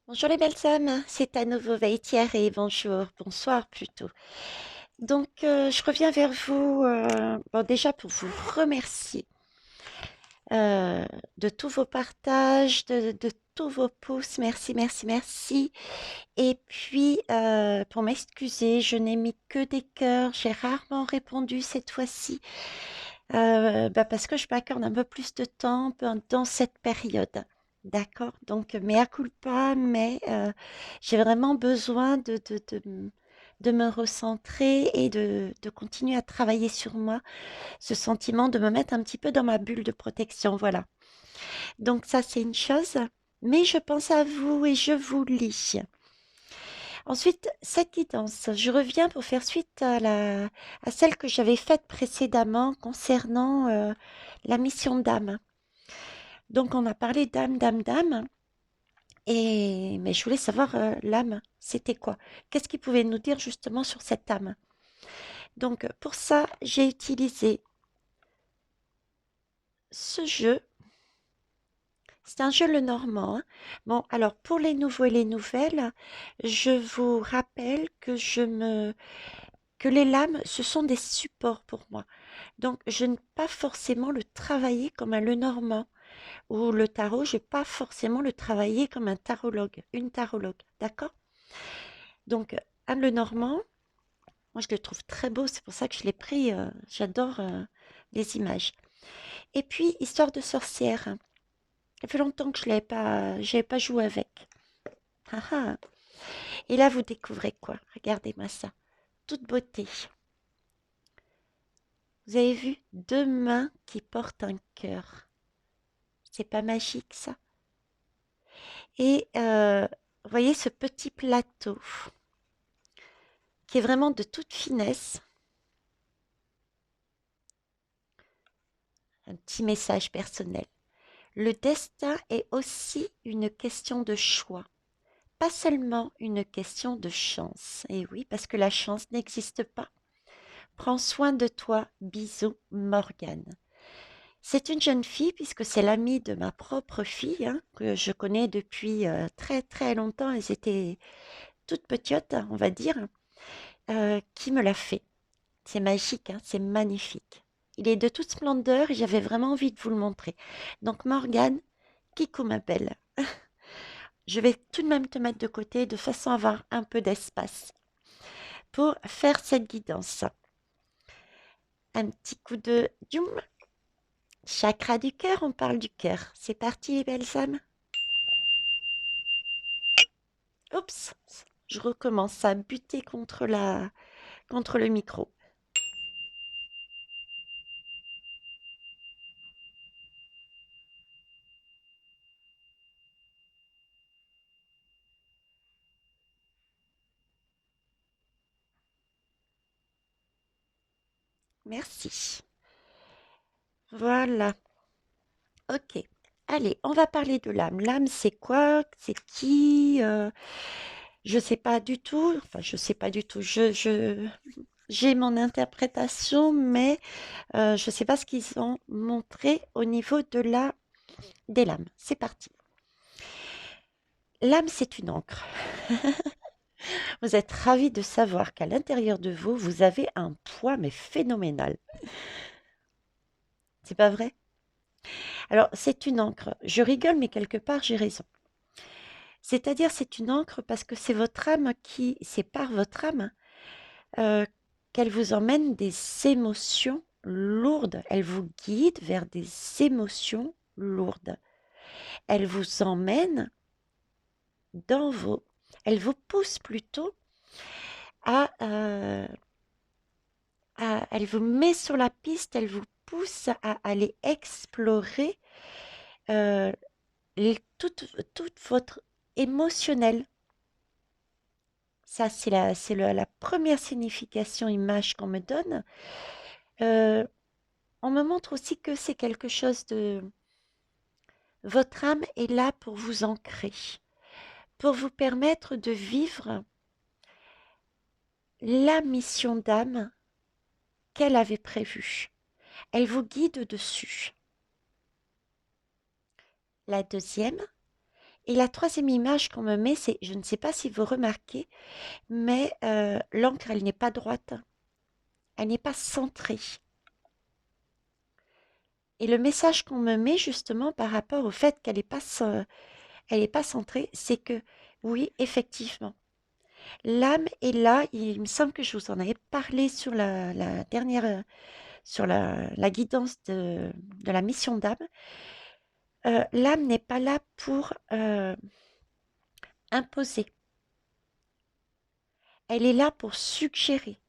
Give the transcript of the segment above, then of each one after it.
Bonjour les belles âmes, c'est à nouveau Vaïtière et bonjour, bonsoir plutôt. Donc je reviens vers vous, bon, déjà pour vous remercier euh, de tous vos partages, de tous vos pouces, merci, merci, merci. Et puis pour m'excuser, je n'ai mis que des cœurs, j'ai rarement répondu cette fois-ci, parce que je m'accorde un peu plus de temps dans cette période. D'accord, donc mea culpa, mais j'ai vraiment besoin de me recentrer et de continuer à travailler sur moi, ce sentiment de me mettre un petit peu dans ma bulle de protection, voilà. Donc ça, c'est une chose, mais je pense à vous et je vous lis. Ensuite, cette guidance, je reviens pour faire suite à celle que j'avais faite précédemment concernant la mission d'âme. Donc on a parlé d'âme, d'âme, d'âme. Mais je voulais savoir, l'âme, c'était quoi? Qu'est-ce qu'il pouvait nous dire justement sur cette âme? Donc, pour ça, j'ai utilisé ce jeu. C'est un jeu le normand, hein. Bon, alors pour les nouveaux et les nouvelles, je vous rappelle que les lames, ce sont des supports pour moi. Donc, je ne vais pas forcément le travailler comme un le normand ou le tarot, je ne vais pas forcément le travailler comme un tarologue, une tarologue, d'accord? Donc, un le normand, moi, je le trouve très beau, c'est pour ça que je l'ai pris. J'adore les images. Et puis, Histoire de sorcière. Ça fait longtemps que j'avais pas joué avec. Ah ah. Et là, vous découvrez quoi? Regardez-moi ça. Toute beauté. Vous avez vu deux mains qui portent un cœur. C'est pas magique, ça? Et vous voyez ce petit plateau qui est vraiment de toute finesse. Un petit message personnel. Le destin est aussi une question de choix. Pas seulement une question de chance. Et oui, parce que la chance n'existe pas. Prends soin de toi. Bisous, Morgane. C'est une jeune fille, puisque c'est l'amie de ma propre fille, hein, que je connais depuis très très longtemps. Elles étaient toutes petites, on va dire, qui me l'a fait. C'est magique, hein, c'est magnifique. Il est de toute splendeur et j'avais vraiment envie de vous le montrer. Donc, Morgane, Kikou m'appelle. Je vais tout de même te mettre de côté de façon à avoir un peu d'espace pour faire cette guidance. Un petit coup de djoum. Chakra du cœur, on parle du cœur. C'est parti les belles âmes. Oups, je recommence à buter contre le micro. Merci. Voilà. Ok. Allez, on va parler de l'âme. L'âme, c'est quoi? C'est qui? Je sais pas du tout. Enfin, je sais pas du tout. J'ai mon interprétation, mais je sais pas ce qu'ils ont montré au niveau des lames. C'est parti. L'âme, c'est une encre. Vous êtes ravi de savoir qu'à l'intérieur de vous, vous avez un poids, mais phénoménal. C'est pas vrai? Alors, c'est une encre. Je rigole, mais quelque part, j'ai raison. C'est-à-dire, c'est une encre parce que c'est par votre âme euh, qu'elle vous emmène des émotions lourdes. Elle vous guide vers des émotions lourdes. Elle vous emmène dans vos... Elle vous pousse plutôt à, elle vous met sur la piste, elle vous pousse à aller explorer euh, toute votre émotionnel. Ça, la première signification image qu'on me donne. Euh, on me montre aussi que c'est quelque chose de... Votre âme est là pour vous ancrer, pour vous permettre de vivre la mission d'âme qu'elle avait prévue. Elle vous guide dessus. La deuxième, Et la troisième image qu'on me met, c'est, je ne sais pas si vous remarquez, mais l'encre, elle n'est pas droite, elle n'est pas centrée. Et le message qu'on me met justement par rapport au fait qu'elle n'est pas, elle est pas centrée, c'est que oui, effectivement, l'âme est là. Il me semble que je vous en avais parlé sur la dernière, sur la guidance de la mission d'âme. L'âme n'est pas là pour imposer. Elle est là pour suggérer,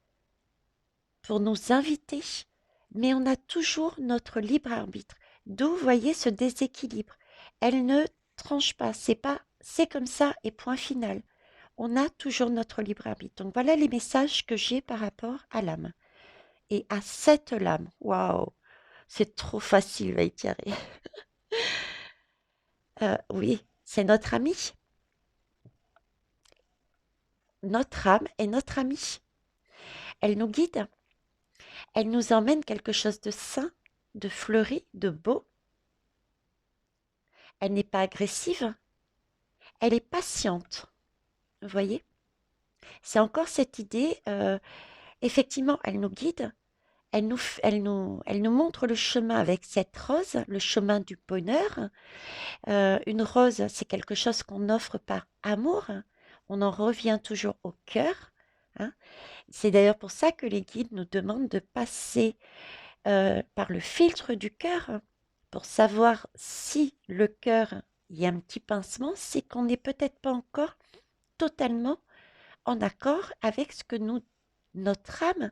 pour nous inviter, mais on a toujours notre libre arbitre. D'où, vous voyez, ce déséquilibre. Elle ne tranche pas, c'est pas, c'est comme ça et point final. On a toujours notre libre arbitre. Donc voilà les messages que j'ai par rapport à l'âme. Et à cette lame, waouh, c'est trop facile, Vaitiari. Oui, c'est notre ami. Notre âme est notre amie. Elle nous guide. Elle nous emmène quelque chose de sain, de fleuri, de beau. Elle n'est pas agressive. Elle est patiente. Vous voyez? C'est encore cette idée. Effectivement, elle nous guide. Elle nous montre le chemin avec cette rose, le chemin du bonheur. Une rose, c'est quelque chose qu'on offre par amour. On en revient toujours au cœur. Hein. C'est d'ailleurs pour ça que les guides nous demandent de passer par le filtre du cœur pour savoir si le cœur, il y a un petit pincement, c'est qu'on n'est peut-être pas encore totalement en accord avec ce que notre âme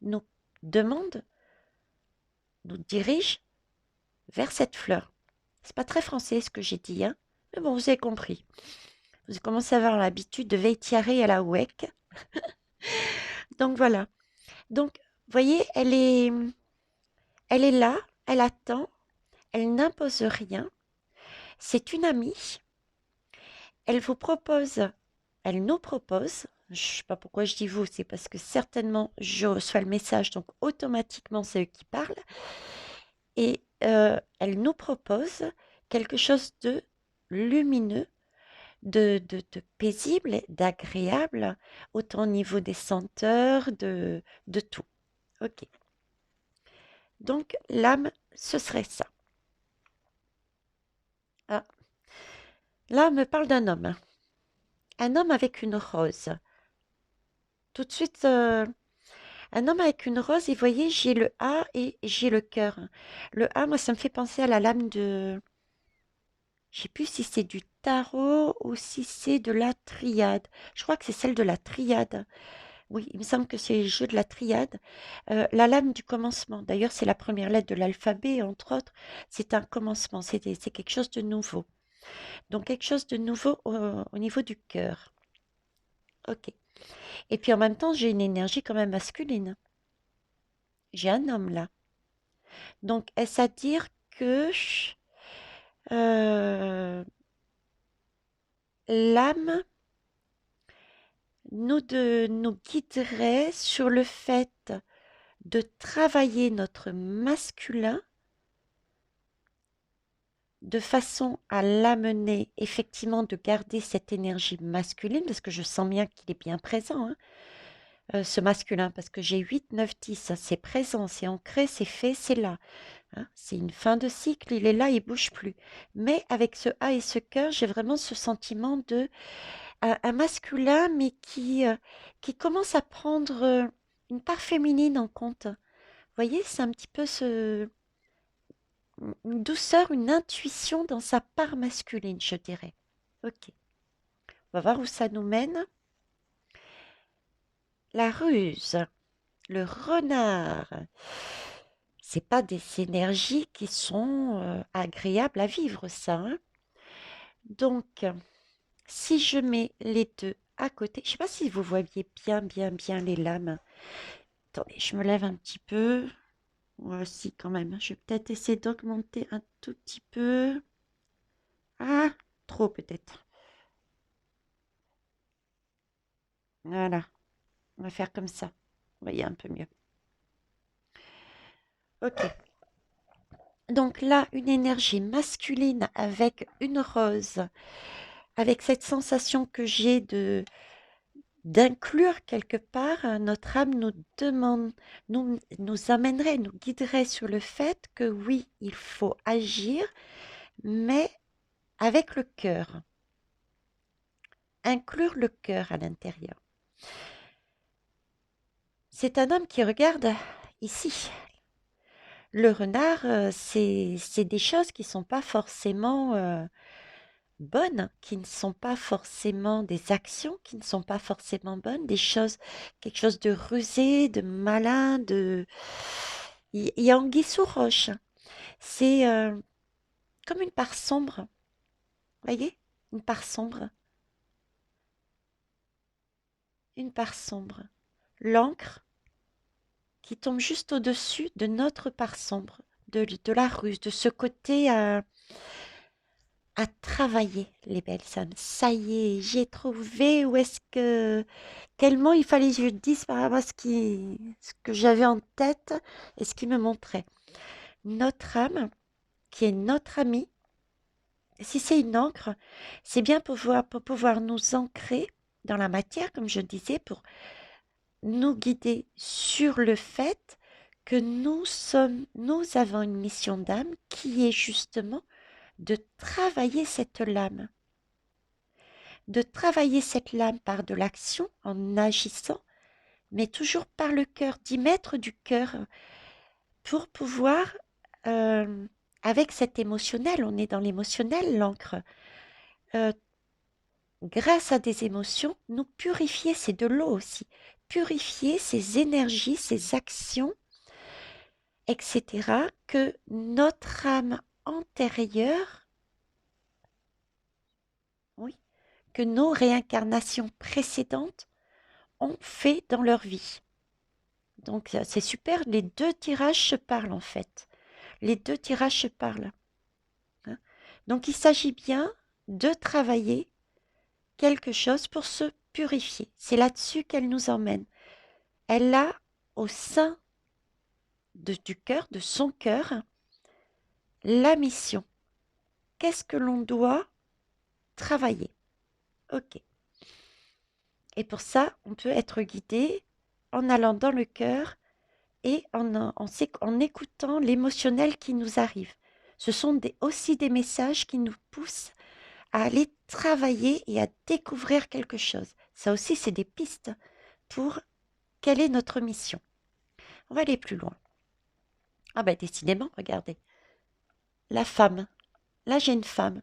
nous demande, nous dirige vers cette fleur. C'est pas très français ce que j'ai dit, hein, mais bon, vous avez compris. Vous commencez à avoir l'habitude de veitiarer à la WEC. Donc voilà. Donc, vous voyez, elle est là, elle attend, elle n'impose rien. C'est une amie. Elle vous propose, elle nous propose, je ne sais pas pourquoi je dis vous, c'est parce que certainement je reçois le message, donc automatiquement c'est eux qui parlent. Et elle nous propose quelque chose de lumineux, de paisible, d'agréable, autant au niveau des senteurs, de tout. Ok. Donc l'âme, ce serait ça. Ah, là, on me parle d'un homme. Un homme avec une rose. Tout de suite, un homme avec une rose, et vous voyez, j'ai le A et j'ai le cœur. Le A, moi, ça me fait penser à la lame de... Je sais plus si c'est du tarot ou si c'est de la triade. Je crois que c'est celle de la triade. Oui, il me semble que c'est le jeu de la triade. La lame du commencement. D'ailleurs, c'est la première lettre de l'alphabet, entre autres. C'est un commencement, c'est quelque chose de nouveau. Donc, quelque chose de nouveau au niveau du cœur. Ok. Et puis en même temps, j'ai une énergie quand même masculine. J'ai un homme là. Donc, est-ce à dire que l'âme nous guiderait sur le fait de travailler notre masculin de façon à l'amener effectivement de garder cette énergie masculine, parce que je sens bien qu'il est bien présent, hein, ce masculin, parce que j'ai 8, 9, 10, c'est présent, c'est ancré, c'est fait, c'est là. Hein. C'est une fin de cycle, il est là, il bouge plus. Mais avec ce A et ce cœur, j'ai vraiment ce sentiment de un masculin, mais qui commence à prendre une part féminine en compte. Vous voyez, c'est un petit peu une douceur, une intuition dans sa part masculine, je dirais. Ok, on va voir où ça nous mène. La ruse, le renard. C'est pas des énergies qui sont agréables à vivre, ça. Hein. Donc, si je mets les deux à côté, je sais pas si vous voyez bien, bien, bien les lames. Attendez, je me lève un petit peu. Voici quand même. Je vais peut-être essayer d'augmenter un tout petit peu. Ah, trop peut-être. Voilà, on va faire comme ça. Vous voyez un peu mieux. Ok. Donc là, une énergie masculine avec une rose, avec cette sensation que j'ai de d'inclure quelque part, notre âme nous demande, nous amènerait, nous guiderait sur le fait que oui, il faut agir, mais avec le cœur, inclure le cœur à l'intérieur. C'est un homme qui regarde ici. Le renard, c'est des choses qui sont pas forcément bonnes, qui ne sont pas forcément des actions, qui ne sont pas forcément bonnes, des choses, quelque chose de rusé, de malin, de... Il y a anguille sous roche. C'est comme une part sombre, voyez? Une part sombre, une part sombre. L'encre qui tombe juste au-dessus de notre part sombre, de la ruse, de ce côté à travailler, les belles âmes. Ça y est, j'ai trouvé où est-ce que... Quel mot il fallait que je dise par rapport à ce que j'avais en tête et ce qui me montrait. Notre âme, qui est notre amie, si c'est une encre, c'est bien pour pouvoir nous ancrer dans la matière, comme je disais, pour nous guider sur le fait que nous avons une mission d'âme qui est justement de travailler cette lame, de travailler cette lame par de l'action en agissant, mais toujours par le cœur, d'y mettre du cœur pour pouvoir, euh, avec cet émotionnel, on est dans l'émotionnel, l'encre, euh, grâce à des émotions, nous purifier, c'est de l'eau aussi, purifier ces énergies, ces actions, etc., que notre âme antérieure, oui, que nos réincarnations précédentes ont fait dans leur vie. Donc c'est super, les deux tirages se parlent en fait. Les deux tirages se parlent, hein. Donc il s'agit bien de travailler quelque chose pour se purifier. C'est là-dessus qu'elle nous emmène. Elle a au sein du cœur, de son cœur, la mission. Qu'est-ce que l'on doit travailler? Ok. Et pour ça, on peut être guidé en allant dans le cœur et en écoutant l'émotionnel qui nous arrive. Ce sont aussi des messages qui nous poussent à aller travailler et à découvrir quelque chose. Ça aussi, c'est des pistes pour quelle est notre mission. On va aller plus loin. Ah ben décidément, regardez. La femme. Là, j'ai une femme.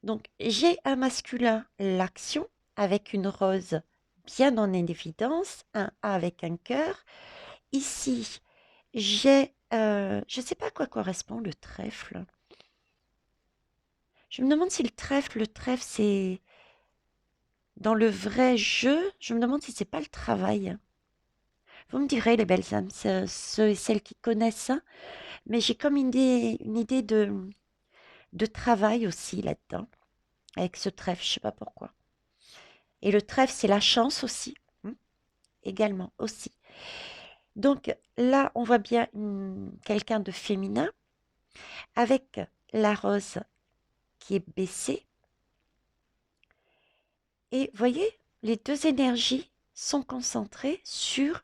Donc, j'ai un masculin, l'action, avec une rose bien en évidence, un A avec un cœur. Ici, j'ai, je ne sais pas à quoi correspond le trèfle. Je me demande si le trèfle, c'est dans le vrai jeu, je me demande si c'est pas le travail. Vous me direz, les belles âmes, ceux et celles qui connaissent ça, mais j'ai comme une idée de travail aussi là-dedans, avec ce trèfle, je sais pas pourquoi. Et le trèfle, c'est la chance aussi, également, aussi. Donc là, on voit bien quelqu'un de féminin, avec la rose qui est baissée. Et voyez, les deux énergies sont concentrées sur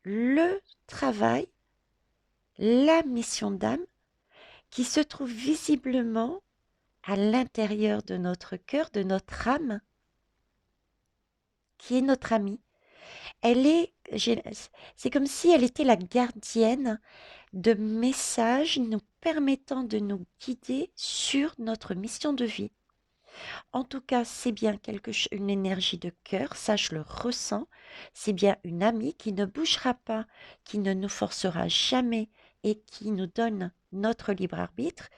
le travail, la mission d'âme, qui se trouve visiblement à l'intérieur de notre cœur, de notre âme, qui est notre amie. C'est comme si elle était la gardienne de messages nous permettant de nous guider sur notre mission de vie. En tout cas, c'est bien une énergie de cœur, ça je le ressens. C'est bien une amie qui ne bougera pas, qui ne nous forcera jamais et qui nous donne notre libre arbitre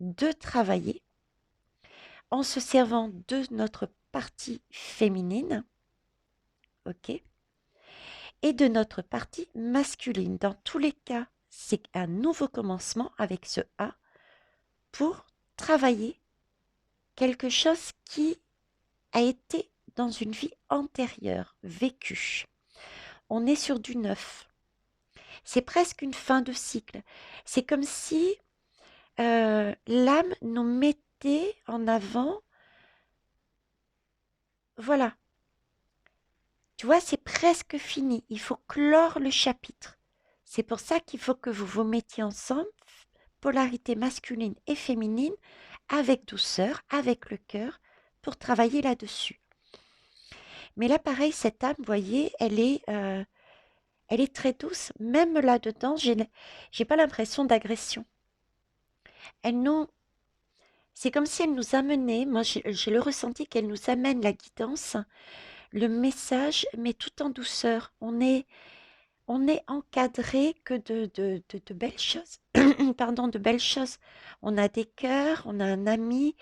de travailler en se servant de notre partie féminine, ok, et de notre partie masculine. Dans tous les cas, c'est un nouveau commencement avec ce A pour travailler quelque chose qui a été dans une vie antérieure, vécue. On est sur du neuf. C'est presque une fin de cycle. C'est comme si l'âme nous mettait en avant. Voilà. Tu vois, c'est presque fini. Il faut clore le chapitre. C'est pour ça qu'il faut que vous vous mettiez ensemble, polarité masculine et féminine, avec douceur, avec le cœur, pour travailler là-dessus. Mais là, pareil, cette âme, vous voyez, elle est très douce. Même là-dedans, j'ai pas l'impression d'agression. Elle nous, c'est comme si elle nous amenait, moi j'ai le ressenti qu'elle nous amène la guidance, le message, mais tout en douceur. On est encadré que de belles choses. Pardon, de belles choses. On a des cœurs, on a un ami.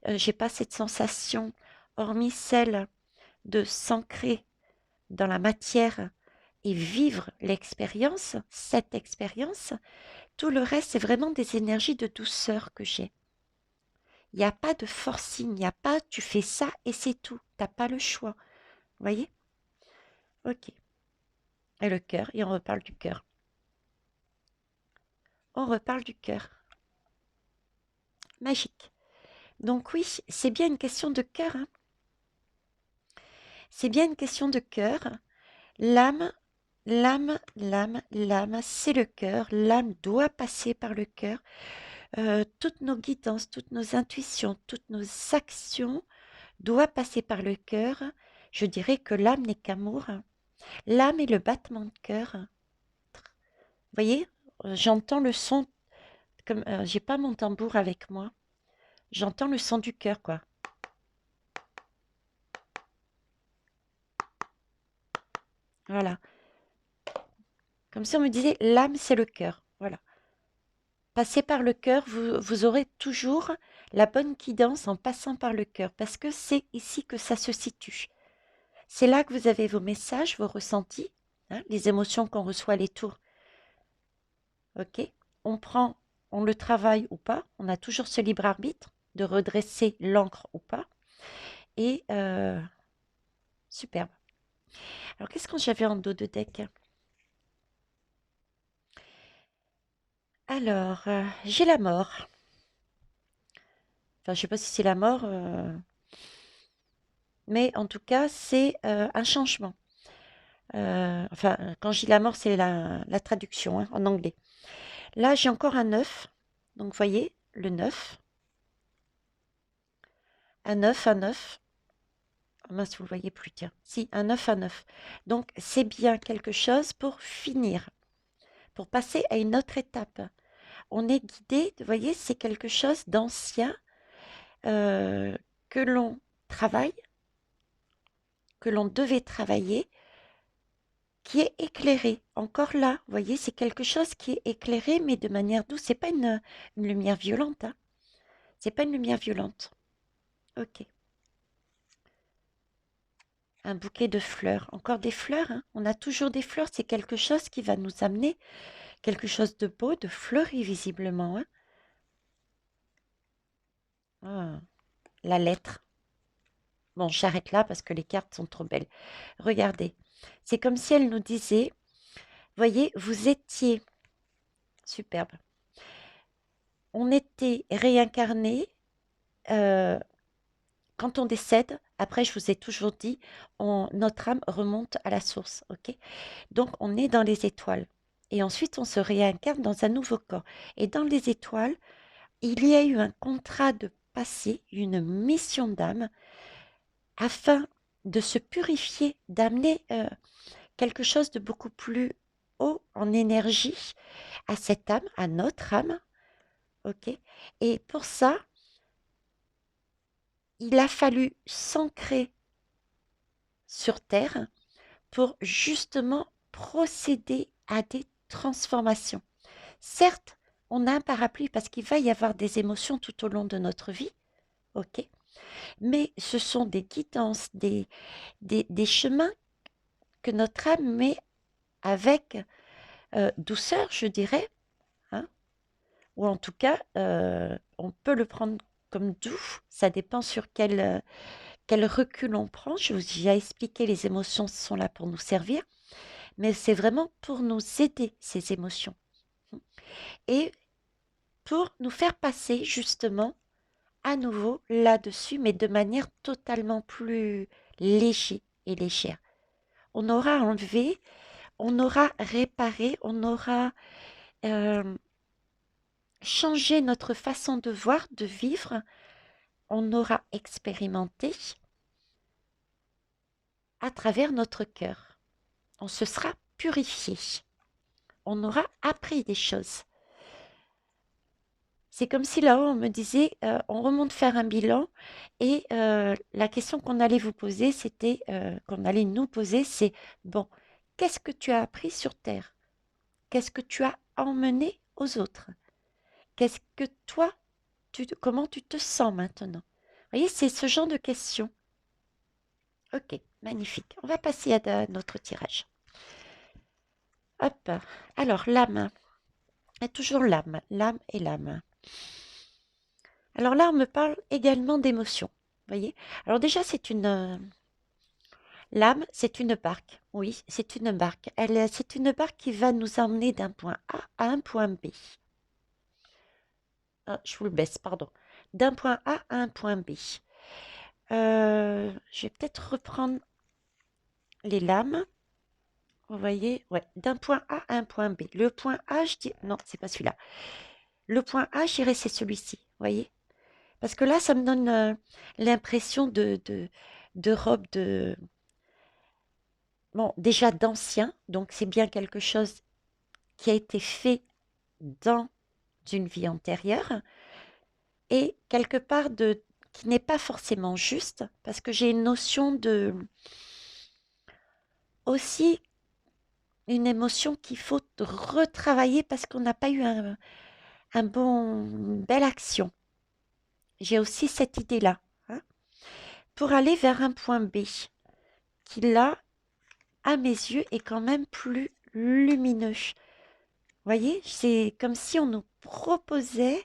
J'ai pas cette sensation, hormis celle de s'ancrer dans la matière et vivre l'expérience, cette expérience. Tout le reste, c'est vraiment des énergies de douceur que j'ai. Il n'y a pas de forcing, il n'y a pas tu fais ça et c'est tout. T'as pas le choix. Vous voyez? Ok. Et le cœur, et on reparle du cœur. On reparle du cœur. Magique. Donc oui, c'est bien une question de cœur. Hein. C'est bien une question de cœur. L'âme, l'âme, c'est le cœur. L'âme doit passer par le cœur. Toutes nos guidances, toutes nos intuitions, toutes nos actions doivent passer par le cœur. Je dirais que l'âme n'est qu'amour. L'âme est le battement de cœur. Vous voyez, j'entends le son, comme j'ai pas mon tambour avec moi, j'entends le son du cœur, quoi. Voilà. Comme si on me disait, l'âme, c'est le cœur. Voilà. Passez par le cœur, vous aurez toujours la bonne guidance en passant par le cœur, parce que c'est ici que ça se situe. C'est là que vous avez vos messages, vos ressentis, hein, les émotions qu'on reçoit, les tours. Ok, on prend, on le travaille ou pas, on a toujours ce libre arbitre de redresser l'encre ou pas. Et superbe. Alors, qu'est-ce que j'avais en dos de deck? Alors, j'ai la mort. Enfin, je sais pas si c'est la mort, mais en tout cas, c'est un changement. Enfin, quand je dis la mort, c'est la traduction hein, en anglais. Là, j'ai encore un 9. Donc, vous voyez, le 9. Un 9, un 9. Oh mince, vous le voyez plus, tiens. Si, un 9, un 9. Donc, c'est bien quelque chose pour finir, pour passer à une autre étape. On est guidé, vous voyez, c'est quelque chose d'ancien euh, que l'on travaille, que l'on devait travailler, qui est éclairé. Encore là, vous voyez, c'est quelque chose qui est éclairé, mais de manière douce. C'est pas une lumière violente. Hein. C'est pas une lumière violente. Ok. Un bouquet de fleurs. Encore des fleurs. Hein. On a toujours des fleurs. C'est quelque chose qui va nous amener quelque chose de beau, de fleuri visiblement. Hein. Ah, la lettre. Bon, j'arrête là parce que les cartes sont trop belles. Regardez. C'est comme si elle nous disait, voyez, vous étiez superbe. On était réincarné quand on décède. Après, je vous ai toujours dit, notre âme remonte à la source, ok? Donc, on est dans les étoiles. Et ensuite, on se réincarne dans un nouveau corps. Et dans les étoiles, il y a eu un contrat de passé, une mission d'âme, afin de se purifier, d'amener quelque chose de beaucoup plus haut en énergie à cette âme, à notre âme, ok? Et pour ça, il a fallu s'ancrer sur Terre pour justement procéder à des transformations. Certes, on a un parapluie parce qu'il va y avoir des émotions tout au long de notre vie, ok? Mais ce sont des guidances, des chemins que notre âme met avec douceur, je dirais, hein, ou en tout cas, on peut le prendre comme doux, ça dépend sur quel recul on prend. Je vous ai déjà expliqué, les émotions sont là pour nous servir, mais c'est vraiment pour nous aider, ces émotions. Et pour nous faire passer justement à nouveau là-dessus, mais de manière totalement plus léger et légère. On aura enlevé, on aura réparé, on aura euh, changé notre façon de voir, de vivre, on aura expérimenté à travers notre cœur. On se sera purifié. On aura appris des choses. C'est comme si là-haut, on me disait, on remonte faire un bilan et la question qu'on allait vous poser, c'était, qu'on allait nous poser, c'est, bon, qu'est-ce que tu as appris sur Terre? Qu'est-ce que tu as emmené aux autres? Qu'est-ce que toi, comment tu te sens maintenant? Vous voyez, c'est ce genre de questions. Ok, magnifique. On va passer à notre tirage. Hop. Alors, l'âme. Et toujours l'âme. L'âme et l'âme. Alors là, on me parle également d'émotions. Vous voyez? Alors déjà, l'âme, c'est une barque. Oui, c'est une barque. C'est une barque qui va nous emmener d'un point A à un point B. Ah, je vous le baisse, pardon. D'un point A à un point B. Je vais peut-être reprendre les lames. Vous voyez? Ouais, d'un point A à un point B. Le point A, je dis... Non, c'est pas celui-là. Le point A, je dirais c'est celui-ci. Vous voyez? Parce que là, ça me donne l'impression de robe de... Bon, déjà d'ancien, donc c'est bien quelque chose qui a été fait dans une vie antérieure, et quelque part qui n'est pas forcément juste, parce que j'ai une notion de... aussi une émotion qu'il faut retravailler parce qu'on n'a pas eu une belle action. J'ai aussi cette idée-là, hein, pour aller vers un point B, qui là, à mes yeux, est quand même plus lumineux. Vous voyez, c'est comme si on nous proposait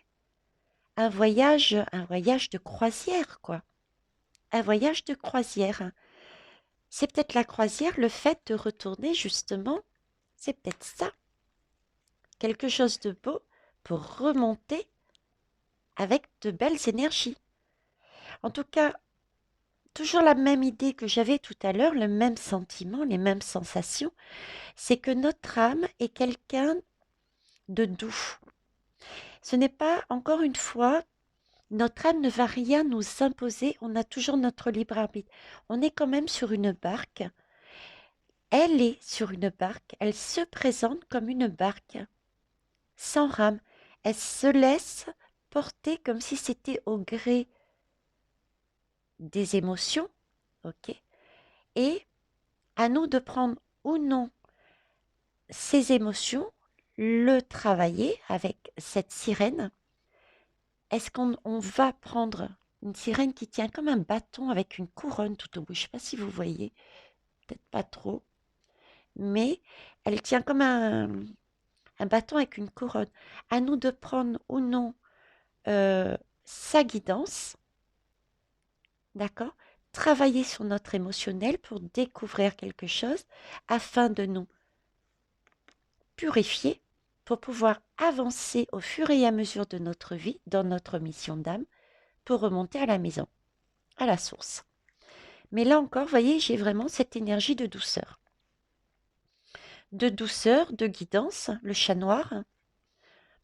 un voyage de croisière, quoi. Un voyage de croisière. C'est peut-être la croisière, le fait de retourner justement, c'est peut-être ça. Quelque chose de beau pour remonter avec de belles énergies. En tout cas, toujours la même idée que j'avais tout à l'heure, le même sentiment, les mêmes sensations, c'est que notre âme est quelqu'un de doux. Ce n'est pas, encore une fois, notre âme ne va rien nous imposer, on a toujours notre libre arbitre. On est quand même sur une barque, elle est sur une barque, elle se présente comme une barque, sans rame. Elle se laisse porter comme si c'était au gré des émotions, ok? Et à nous de prendre ou non ces émotions, le travailler avec cette sirène. Est-ce qu'on va prendre une sirène qui tient comme un bâton avec une couronne tout au bout? Je ne sais pas si vous voyez, peut-être pas trop, mais elle tient comme un bâton avec une couronne. À nous de prendre ou non sa guidance, d'accord? Travailler sur notre émotionnel pour découvrir quelque chose afin de nous purifier pour pouvoir avancer au fur et à mesure de notre vie dans notre mission d'âme pour remonter à la maison, à la source. Mais là encore, vous voyez, j'ai vraiment cette énergie de douceur. De douceur, de guidance, le chat noir.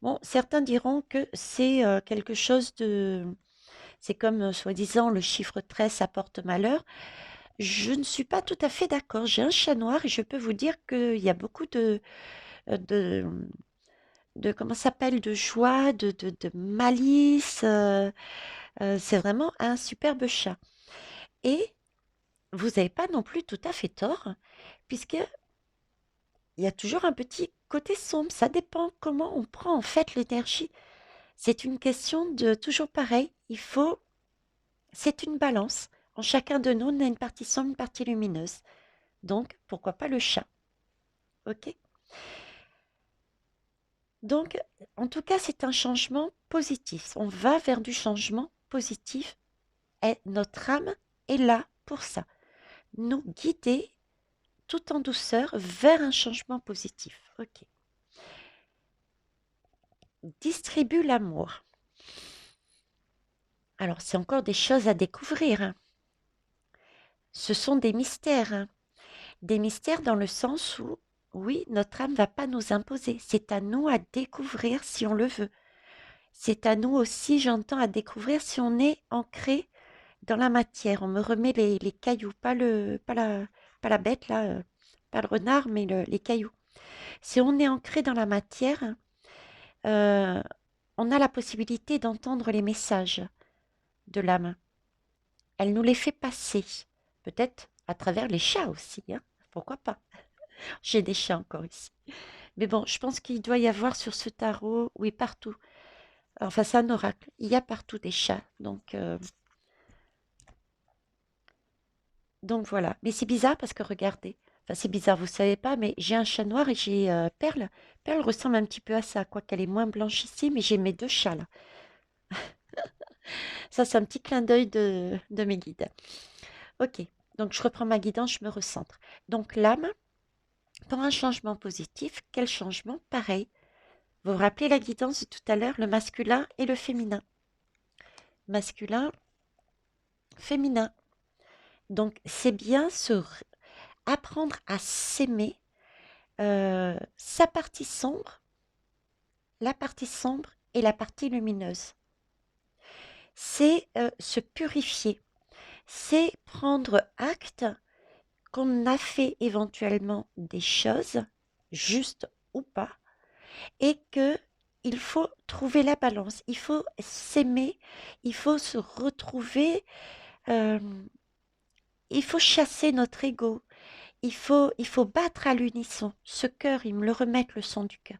Bon, certains diront que c'est quelque chose de... C'est comme, soi-disant, le chiffre 13 apporte malheur. Je ne suis pas tout à fait d'accord. J'ai un chat noir et je peux vous dire qu'il y a beaucoup de, comment ça s'appelle, de joie, de malice. C'est vraiment un superbe chat. Et vous n'avez pas non plus tout à fait tort, puisque il y a toujours un petit côté sombre. Ça dépend comment on prend en fait l'énergie. C'est une question de toujours pareil. C'est une balance. En chacun de nous, on a une partie sombre, une partie lumineuse. Donc, pourquoi pas le chat? Ok? Donc, en tout cas, c'est un changement positif. On va vers du changement positif et notre âme est là pour ça. Nous guider tout en douceur vers un changement positif. Ok. Distribue l'amour. Alors, c'est encore des choses à découvrir, hein. Ce sont des mystères, hein. Des mystères dans le sens où, oui, notre âme ne va pas nous imposer. C'est à nous à découvrir si on le veut. C'est à nous aussi, j'entends, à découvrir si on est ancré dans la matière. On me remet les cailloux, pas la bête, là, pas le renard, mais les cailloux. Si on est ancré dans la matière, euh, on a la possibilité d'entendre les messages de l'âme. Elle nous les fait passer, peut-être à travers les chats aussi, hein. Pourquoi pas? J'ai des chats encore ici. Mais bon, je pense qu'il doit y avoir sur ce tarot, oui, partout. Enfin, c'est un oracle. Il y a partout des chats. Donc voilà. Mais c'est bizarre parce que regardez. Enfin, c'est bizarre, vous savez pas, mais j'ai un chat noir et j'ai Perle. Perle ressemble un petit peu à ça, quoiqu'elle est moins blanche ici, mais j'ai mes deux chats là. Ça, c'est un petit clin d'œil de mes guides. Ok. Donc, je reprends ma guidance, je me recentre. Donc, l'âme, pour un changement positif, quel changement? Pareil. Vous vous rappelez la guidance de tout à l'heure, le masculin et le féminin. Masculin, féminin. Donc, c'est bien apprendre à s'aimer sa partie sombre, la partie sombre et la partie lumineuse. C'est se purifier, c'est prendre acte qu'on a fait éventuellement des choses, justes ou pas, et que il faut trouver la balance, il faut s'aimer, il faut se retrouver, euh, il faut chasser notre ego, il faut battre à l'unisson. Ce cœur, il me le remettent le son du cœur.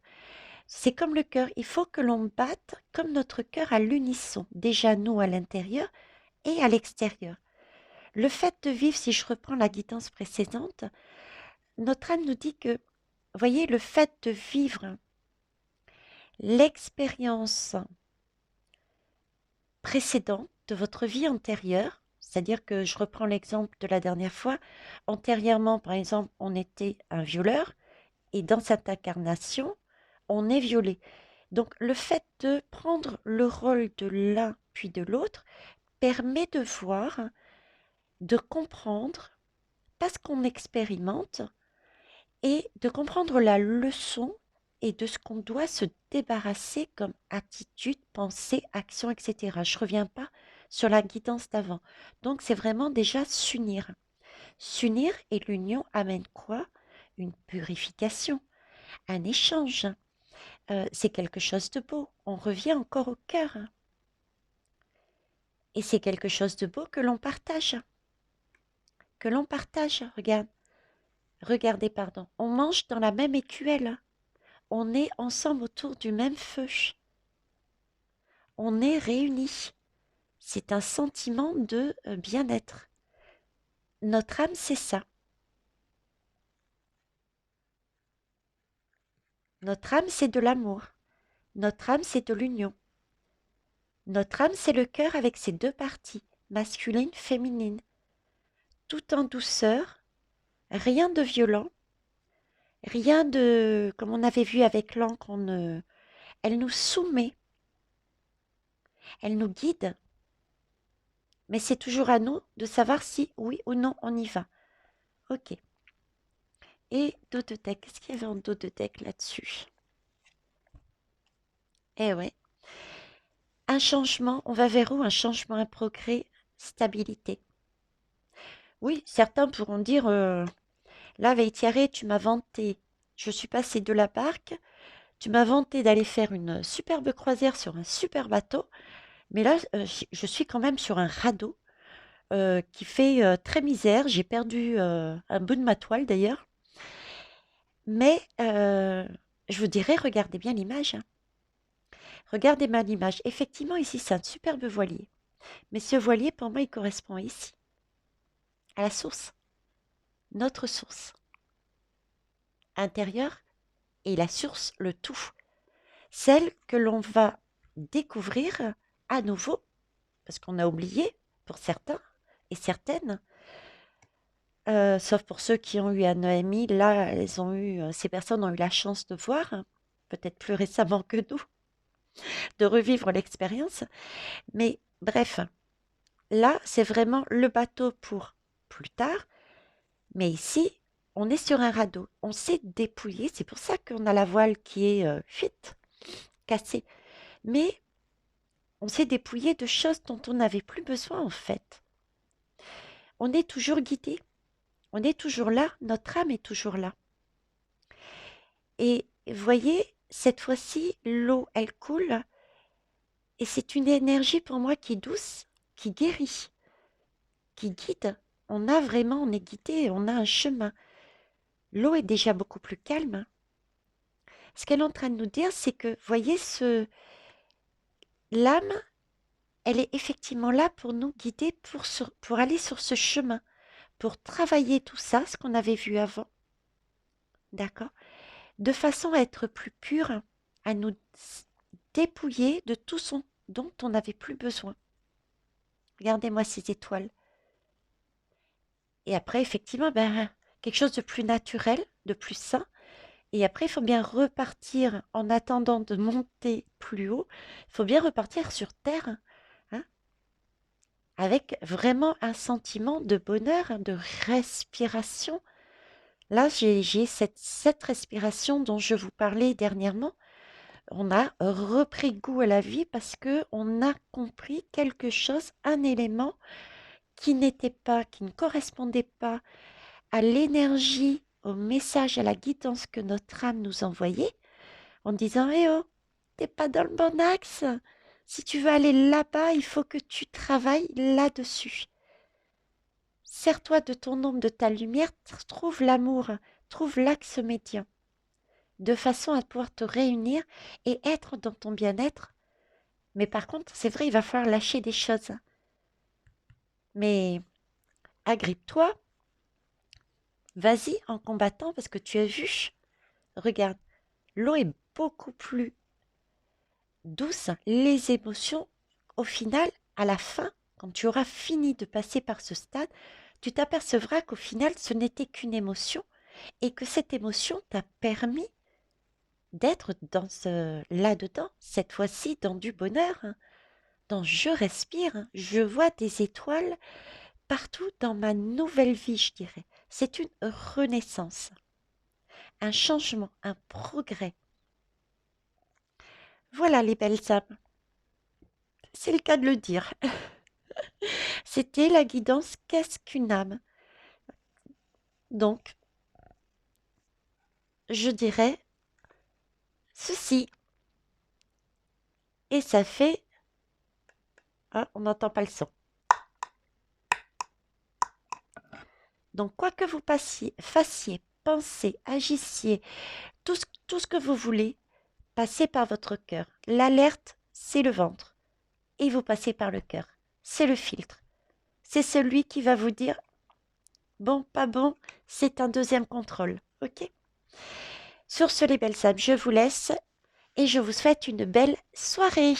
C'est comme le cœur, il faut que l'on batte comme notre cœur à l'unisson, déjà nous à l'intérieur et à l'extérieur. Le fait de vivre, si je reprends la guidance précédente, notre âme nous dit que, voyez, le fait de vivre l'expérience précédente de votre vie antérieure, c'est-à-dire que je reprends l'exemple de la dernière fois, antérieurement, par exemple, on était un violeur, et dans cette incarnation, on est violé. Donc le fait de prendre le rôle de l'un puis de l'autre permet de voir, de comprendre, parce qu'on expérimente, et de comprendre la leçon et de ce qu'on doit se débarrasser comme attitude, pensée, action, etc. Je ne reviens pas sur la guidance d'avant. Donc c'est vraiment déjà s'unir. S'unir et l'union amène quoi? Une purification, un échange. C'est quelque chose de beau. On revient encore au cœur, hein. Et c'est quelque chose de beau que l'on partage. Que l'on partage, regarde. Regardez, pardon. On mange dans la même écuelle. On est ensemble autour du même feu. On est réunis. C'est un sentiment de bien-être. Notre âme, c'est ça. Notre âme, c'est de l'amour. Notre âme, c'est de l'union. Notre âme, c'est le cœur avec ses deux parties, masculine, féminine. Tout en douceur, rien de violent, rien de, comme on avait vu avec l'encre, elle nous soumet, elle nous guide, mais c'est toujours à nous de savoir si oui ou non on y va. Ok. Et dos de deck, qu'est-ce qu'il y avait en dos de deck là-dessus? Eh ouais, un changement, on va vers où? Un changement, un progrès, stabilité. Oui, certains pourront dire, là, Veitiare, tu m'as vanté, je suis passé de la barque, tu m'as vanté d'aller faire une superbe croisière sur un super bateau, mais là, je suis quand même sur un radeau qui fait très misère. J'ai perdu un bout de ma toile d'ailleurs. Mais je vous dirais, regardez bien l'image, hein. Regardez bien l'image. Effectivement, ici, c'est un superbe voilier. Mais ce voilier, pour moi, il correspond ici, à la source, notre source intérieure et la source, le tout. Celle que l'on va découvrir à nouveau, parce qu'on a oublié, pour certains et certaines, sauf pour ceux qui ont eu un EMI. Là, ces personnes ont eu la chance de voir, hein, peut-être plus récemment que nous, de revivre l'expérience. Mais bref, là, c'est vraiment le bateau pour plus tard. Mais ici, on est sur un radeau. On s'est dépouillé. C'est pour ça qu'on a la voile qui est fuite, cassée. Mais on s'est dépouillé de choses dont on n'avait plus besoin en fait. On est toujours guidé. On est toujours là. Notre âme est toujours là. Et voyez, cette fois-ci, l'eau, elle coule. Et c'est une énergie pour moi qui est douce, qui guérit, qui guide. On est guidé, on a un chemin. L'eau est déjà beaucoup plus calme. Ce qu'elle est en train de nous dire, c'est que, voyez, l'âme, elle est effectivement là pour nous guider, pour aller sur ce chemin, pour travailler tout ça, ce qu'on avait vu avant, d'accord? De façon à être plus pure, à nous dépouiller de tout ce dont on n'avait plus besoin. Regardez-moi ces étoiles. Et après, effectivement, ben, quelque chose de plus naturel, de plus sain. Et après, il faut bien repartir en attendant de monter plus haut. Il faut bien repartir sur Terre, hein, avec vraiment un sentiment de bonheur, hein, de respiration. Là, j'ai cette respiration dont je vous parlais dernièrement. On a repris goût à la vie parce que on a compris quelque chose, un élément qui n'était pas, qui ne correspondait pas à l'énergie, au message, à la guidance que notre âme nous envoyait, en disant: «Eh oh, t'es pas dans le bon axe. Si tu veux aller là-bas, il faut que tu travailles là-dessus. Sers-toi de ton ombre, de ta lumière, trouve l'amour, trouve l'axe médian, de façon à pouvoir te réunir et être dans ton bien-être. Mais par contre, c'est vrai, il va falloir lâcher des choses. Mais agrippe-toi, vas-y en combattant parce que tu as vu, regarde, l'eau est beaucoup plus douce. Les émotions, au final, à la fin, quand tu auras fini de passer par ce stade, tu t'apercevras qu'au final, ce n'était qu'une émotion et que cette émotion t'a permis d'être là-dedans, cette fois-ci dans du bonheur, hein, dans je respire, hein, je vois des étoiles partout dans ma nouvelle vie, je dirais. C'est une renaissance, un changement, un progrès. Voilà les belles âmes, c'est le cas de le dire. C'était la guidance Qu'est-ce qu'une âme? Donc, je dirais ceci. Et ça fait... Ah, on n'entend pas le son. Donc, quoi que vous fassiez, pensez, agissiez, tout ce que vous voulez, passez par votre cœur. L'alerte, c'est le ventre. Et vous passez par le cœur. C'est le filtre. C'est celui qui va vous dire, bon, pas bon, c'est un deuxième contrôle. OK? Sur ce, les belles âmes, je vous laisse et je vous souhaite une belle soirée.